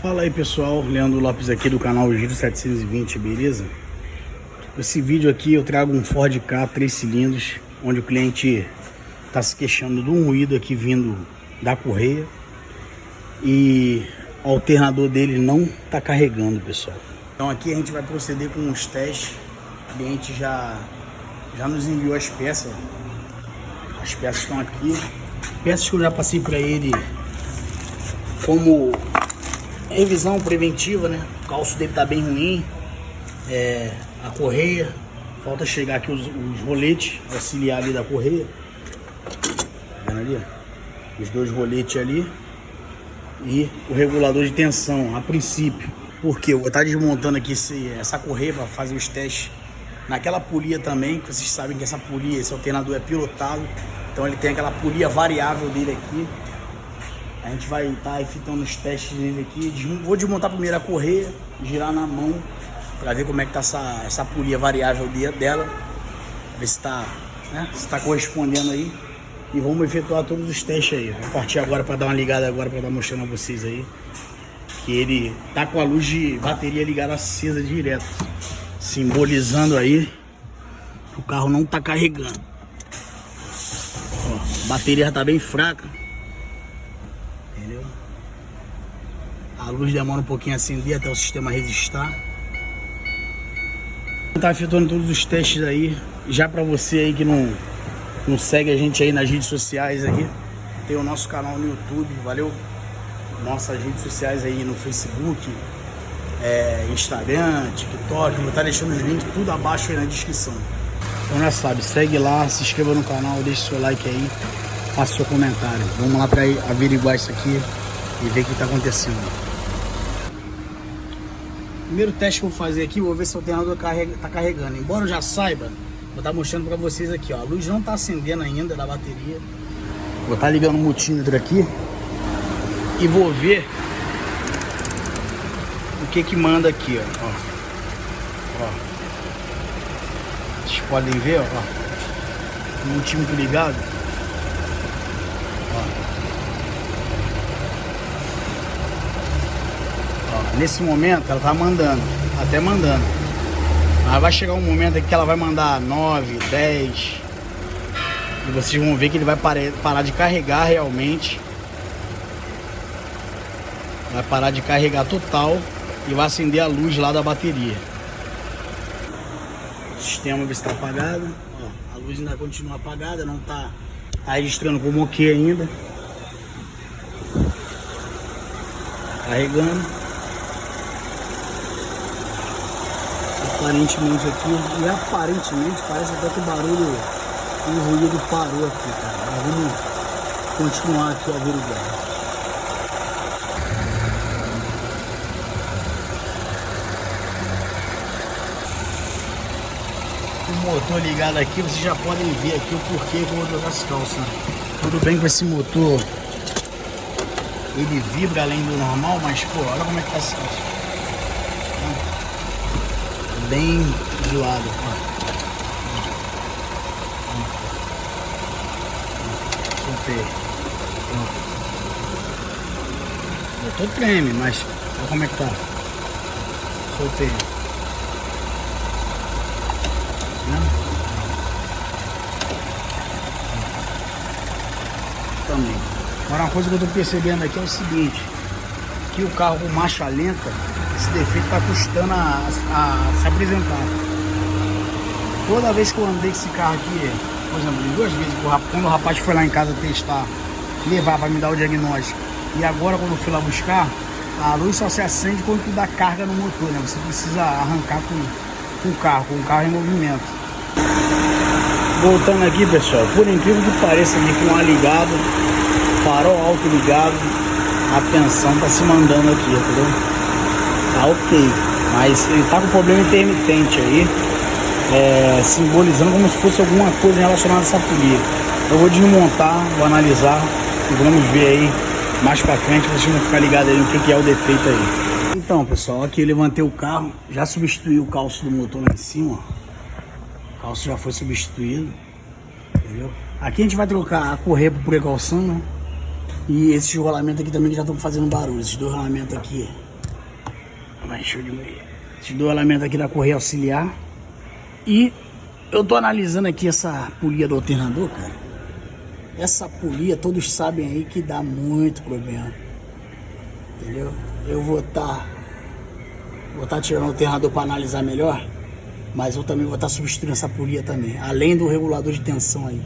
Fala aí pessoal, Leandro Lopes aqui do canal Giro 720, beleza? Esse vídeo aqui eu trago um Ford Ka 3 cilindros, onde o cliente está se queixando de um ruído aqui vindo da correia e o alternador dele não está carregando, pessoal. Então aqui a gente vai proceder com os testes. O cliente já nos enviou as peças, as peças estão aqui, peças que eu já passei para ele como revisão preventiva, né? O calço dele tá bem ruim, a correia, falta chegar aqui os roletes auxiliar ali da correia, tá vendo ali? Os dois roletes ali e o regulador de tensão a princípio, porque eu vou estar desmontando aqui essa correia para fazer os testes naquela polia também, que vocês sabem que essa polia, esse alternador é pilotado, então ele tem aquela polia variável dele aqui. A gente vai estar efetuando os testes dele aqui. Vou desmontar primeiro a correia, girar na mão para ver como é que tá essa polia variável dela, ver se está, né, se tá correspondendo aí. E vamos efetuar todos os testes aí. Vou partir agora para dar uma ligada agora para estar mostrando a vocês aí que ele tá com a luz de bateria ligada acesa direto, simbolizando aí que o carro não tá carregando. Ó, a bateria já tá bem fraca. Entendeu? A luz demora um pouquinho a acender até o sistema resistar. Tá efetuando todos os testes aí. Já para você aí que não segue a gente aí nas redes sociais aí, tem o nosso canal no YouTube, valeu? Nossas redes sociais aí no Facebook, Instagram, TikTok, vou estar deixando os links tudo abaixo aí na descrição. Então já sabe, segue lá, se inscreva no canal, deixe seu like aí, faça seu comentário. Vamos lá para averiguar isso aqui e ver o que está acontecendo. Primeiro teste que eu vou fazer aqui, vou ver se o alternador está carregando. Embora eu já saiba, vou estar mostrando para vocês aqui, ó. A luz não está acendendo ainda da bateria. Vou estar ligando o multímetro aqui e vou ver o que manda aqui, ó. Vocês podem ver, ó. O multímetro ligado. Nesse momento ela tá mandando, até mandando. Mas vai chegar um momento aqui que ela vai mandar 9, 10. E vocês vão ver que ele vai parar de carregar realmente. Vai parar de carregar total e vai acender a luz lá da bateria. O sistema está apagado. Ó, a luz ainda continua apagada, não tá registrando como ok ainda. Carregando. Aparentemente aqui, e aparentemente parece até que o barulho, o ruído parou aqui, cara. Mas vamos continuar aqui a averiguar. O motor ligado aqui, vocês já podem ver aqui o porquê que eu vou trocar as calças. Tudo bem que esse motor ele vibra além do normal, mas pô, olha como é que tá esse calço. Bem zoado, soltei. Eu tô treme, mas olha como é que tá. Soltei. Também. Agora uma coisa que eu tô percebendo aqui é o seguinte, que o carro com marcha lenta, esse defeito está custando a se apresentar. Toda vez que eu andei com esse carro aqui, por exemplo, 2 vezes, quando o rapaz foi lá em casa testar, levar para me dar o diagnóstico, e agora quando eu fui lá buscar, a luz só se acende quando tu dá carga no motor, né? Você precisa arrancar com o carro em movimento. Voltando aqui, pessoal, por incrível que pareça, aqui com o ar ligado, farol alto ligado, a tensão tá se mandando aqui, entendeu? Tá ok, mas ele tá com problema intermitente aí, simbolizando como se fosse alguma coisa relacionada a essa polia. Eu vou desmontar, vou analisar e vamos ver aí mais pra frente, vocês vão ficar ligados aí no que é o defeito aí. Então pessoal, aqui eu levantei o carro, já substituí o calço do motor lá em cima, ó. O calço já foi substituído, entendeu? Aqui a gente vai trocar a correia por precaução, né? E esses rolamentos aqui também que já estão fazendo barulho. Esses dois rolamentos aqui Mas show de meia. Te dou o elemento aqui da correia auxiliar. E eu tô analisando aqui essa polia do alternador, cara. Essa polia, todos sabem aí que dá muito problema. Entendeu? Eu vou tá tirando o alternador para analisar melhor. Mas eu também vou estar substituindo essa polia também. Além do regulador de tensão aí.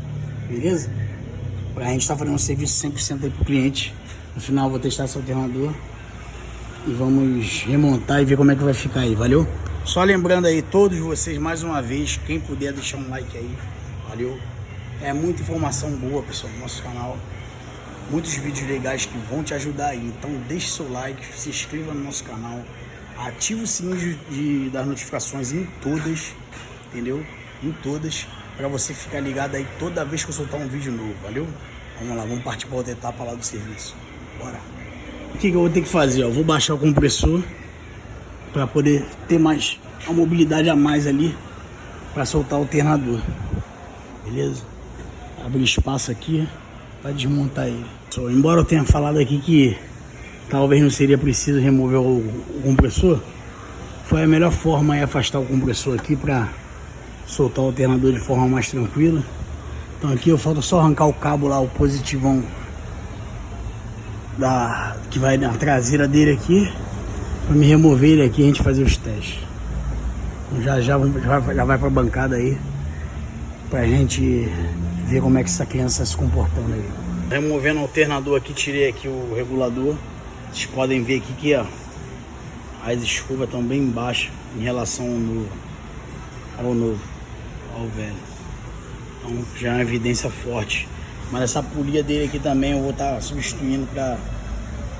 Beleza? Pra gente estar fazendo um serviço 100% aí pro cliente. No final eu vou testar esse alternador. E vamos remontar e ver como é que vai ficar aí, valeu? Só lembrando aí, todos vocês, mais uma vez, quem puder deixar um like aí, valeu? É muita informação boa, pessoal, no nosso canal. Muitos vídeos legais que vão te ajudar aí. Então deixe seu like, se inscreva no nosso canal. Ative o sininho das notificações em todas, entendeu? Em todas, pra você ficar ligado aí toda vez que eu soltar um vídeo novo, valeu? Vamos lá, vamos partir para outra etapa lá do serviço. Bora! O que eu vou ter que fazer? Eu vou baixar o compressor para poder ter mais uma mobilidade a mais ali para soltar o alternador, beleza? Abrir espaço aqui para desmontar ele. Só, embora eu tenha falado aqui que talvez não seria preciso remover o compressor, foi a melhor forma aí afastar o compressor aqui para soltar o alternador de forma mais tranquila. Então aqui eu falta só arrancar o cabo lá, o positivão que vai na traseira dele aqui, para me remover ele aqui e a gente fazer os testes. Então já vai para a bancada aí pra gente ver como é que essa criança está se comportando aí. Removendo o alternador aqui, tirei aqui o regulador. Vocês podem ver aqui que ó, as escovas estão bem baixas em relação ao novo, ao velho. Então já é uma evidência forte. Mas essa polia dele aqui também eu vou estar substituindo para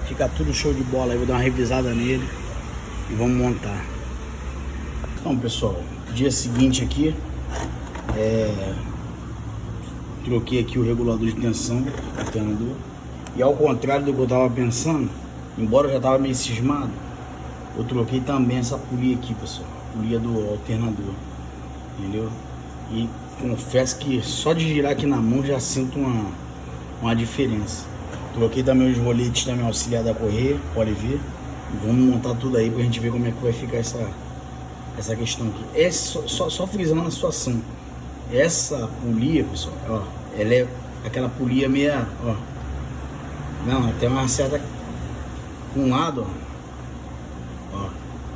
ficar tudo show de bola. Eu vou dar uma revisada nele e vamos montar. Então pessoal, dia seguinte aqui, troquei aqui o regulador de tensão, alternador. E ao contrário do que eu estava pensando, embora eu já estava meio cismado, eu troquei também essa polia aqui, pessoal, polia do alternador, entendeu? E confesso que só de girar aqui na mão já sinto uma diferença. Troquei também os roletes também auxiliar da correia, pode ver. E vamos montar tudo aí pra gente ver como é que vai ficar essa questão aqui. Só frisando a situação. Essa polia, pessoal, ó, ela é aquela polia meia, ó. Não, tem uma certa com um lado, ó,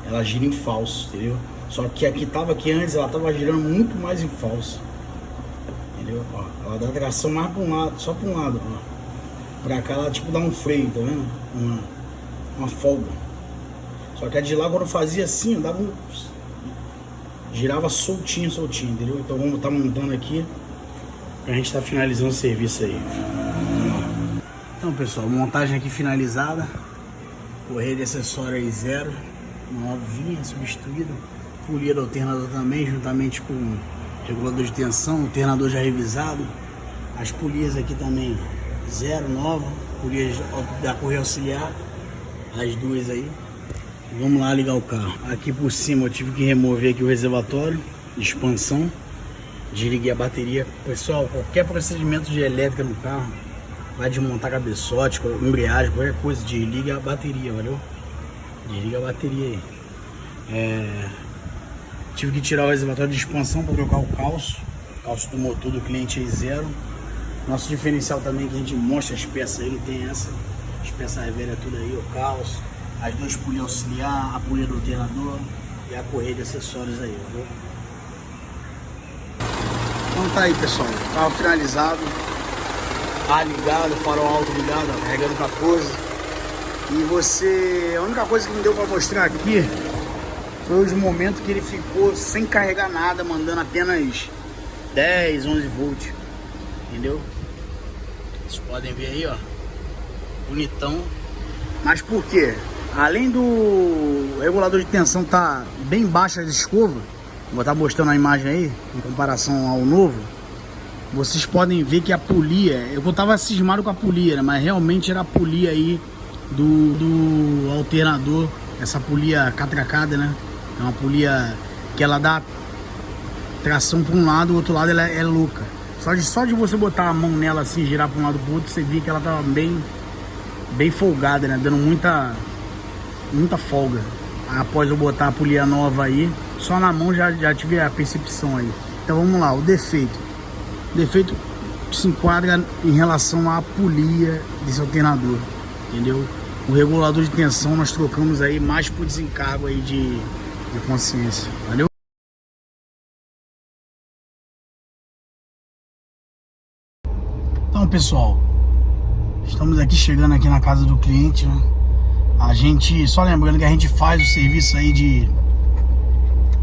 ela gira em falso, entendeu? Só que aqui tava aqui antes, ela tava girando muito mais em falso. Entendeu? Ó, ela dá tração mais para um lado, só para um lado, ó. Pra cá ela tipo dá um freio, tá vendo? Uma folga. Só que a de lá quando eu fazia assim, dava girava soltinho, entendeu? Então vamos estar montando aqui pra gente estar finalizando o serviço aí. Então pessoal, montagem aqui finalizada. Correia de acessório aí 0, novinha, substituída. Polia do alternador também, juntamente com regulador de tensão, alternador já revisado. As polias aqui também 0, nova. Polia da correia auxiliar, as duas aí. Vamos lá ligar o carro. Aqui por cima eu tive que remover aqui o reservatório de expansão. Desliguei a bateria. Pessoal, qualquer procedimento de elétrica no carro, vai desmontar cabeçote, embreagem, qualquer coisa, desliga a bateria, valeu? Desliga a bateria aí. Tive que tirar o reservatório de expansão para trocar o calço do motor do cliente aí 0. Nosso diferencial também que a gente mostra as peças aí, não tem essa. As peças velhas tudo aí, o calço, as duas polias auxiliar, a polia do alternador e a correia de acessórios aí, valeu? Então tá aí pessoal, carro finalizado, ar ligado, farol alto ligado, ó, carregando 14. E a única coisa que me deu para mostrar aqui foi os momentos que ele ficou sem carregar nada, mandando apenas 10, 11 volts, entendeu? Vocês podem ver aí, ó, bonitão. Mas por quê? Além do regulador de tensão tá bem baixa as escovas, vou estar mostrando a imagem aí, em comparação ao novo, vocês podem ver que a polia, eu tava cismado com a polia, né? Mas realmente era a polia aí do alternador, essa polia catracada, né? É uma polia que ela dá tração para um lado, o outro lado ela é louca. Só de você botar a mão nela assim, girar para um lado para o outro, você vê que ela tava bem folgada, né? Dando muita folga. após eu botar a polia nova aí, só na mão já tive a percepção aí. Então vamos lá, o defeito. O defeito se enquadra em relação à polia desse alternador, entendeu? O regulador de tensão nós trocamos aí mais por desencargo aí de consciência, valeu? Então pessoal, estamos aqui chegando aqui na casa do cliente, né? A gente, só lembrando que a gente faz o serviço aí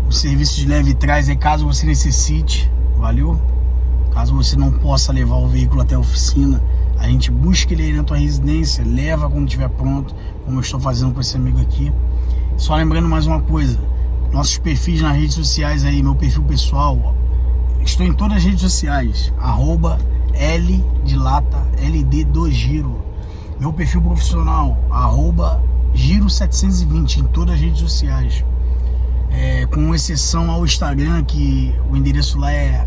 o serviço de leve trás aí caso você necessite, valeu? Caso você não possa levar o veículo até a oficina, a gente busca ele aí na tua residência, leva quando estiver pronto, como eu estou fazendo com esse amigo aqui. Só lembrando mais uma coisa, nossos perfis nas redes sociais aí, meu perfil pessoal, estou em todas as redes sociais, @L de lata, LD do Giro. Meu perfil profissional, Giro720 em todas as redes sociais. Com exceção ao Instagram, que o endereço lá é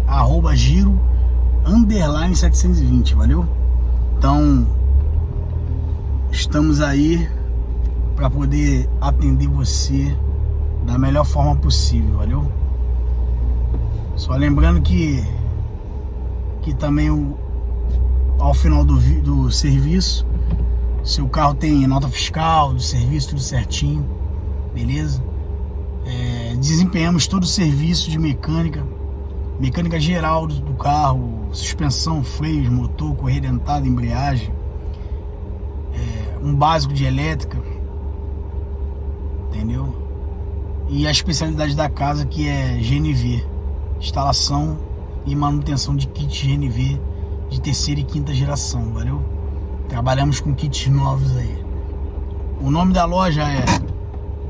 @Giro_720, valeu? Então, estamos aí para poder atender você da melhor forma possível, valeu? Só lembrando que também ao final do serviço, seu carro tem nota fiscal do serviço, tudo certinho, beleza? Desempenhamos todo o serviço de mecânica geral do carro, suspensão, freios, motor, correia dentada, embreagem, um básico de elétrica, entendeu? E a especialidade da casa, que é GNV, instalação e manutenção de kits GNV de terceira e quinta geração, valeu? Trabalhamos com kits novos aí. O nome da loja é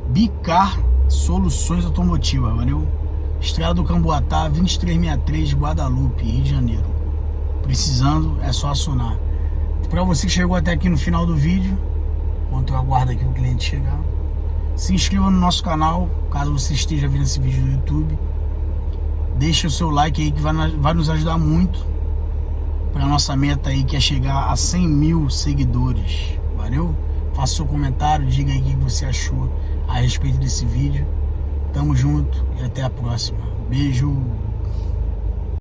Bicar Soluções Automotivas, valeu? Estrada do Camboatá, 2363, Guadalupe, Rio de Janeiro. Precisando, é só acionar. Para você que chegou até aqui no final do vídeo, enquanto eu aguardo aqui o cliente chegar, se inscreva no nosso canal, caso você esteja vendo esse vídeo no YouTube. Deixa o seu like aí que vai nos ajudar muito para nossa meta aí, que é chegar a 100 mil seguidores, valeu? Faça seu comentário, diga aí o que você achou a respeito desse vídeo. Tamo junto e até a próxima. Beijo!